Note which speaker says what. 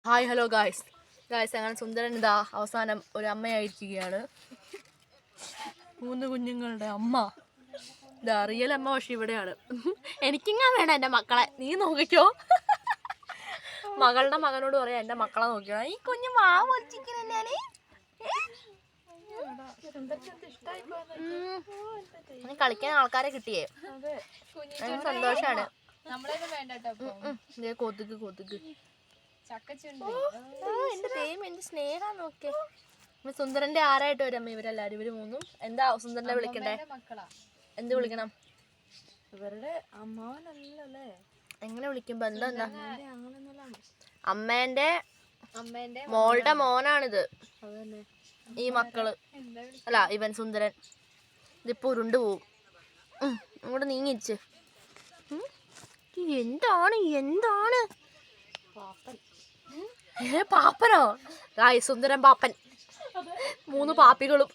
Speaker 1: Hi hello guys അങ്ങനെ സുന്ദരൻ ഇതാ അവസാനം ഒരു അമ്മയായിരിക്കുകയാണ്. 3 കുഞ്ഞുങ്ങളുടെ അമ്മ. ഇതാ റിയൽ അമ്മ പക്ഷെ ഇവിടെയാണ്. എനിക്കിങ്ങനെ വേണം എൻ്റെ മക്കളെ, നീ നോക്കിക്കോ. മകളുടെ മകനോട് പറയാം എൻ്റെ മക്കളെ നോക്കിയോ, ഈ കുഞ്ഞു കളിക്കാൻ ആൾക്കാരെ കിട്ടിയേ സന്തോഷാണ്. കൊതുക് എന്റെ സ്നേഹം നോക്കേ. സുന്ദരന്റെ ആരായിട്ട് വരും ഇവരെല്ലാരും, ഇവര് മൂന്നും. എന്താ സുന്ദരനെ വിളിക്കണ്ടേ? എന്ത് വിളിക്കണം?
Speaker 2: ഇവരുടെ അമ്മാവനല്ലേ?
Speaker 1: എങ്ങനെ വിളിക്കുമ്പോ എന്താ അമ്മേന്റെ മോളുടെ മോനാണിത്. ഈ മക്കള് അല്ല ഇവൻ സുന്ദരൻ. ഇതിപ്പോ ഉരുണ്ടു പോവും. അങ്ങോട്ട് നീങ്ങിച്ച്. എന്താണ് പാപ്പനോ? സുന്ദരൻ പാപ്പൻ. 3 പാപ്പികളും.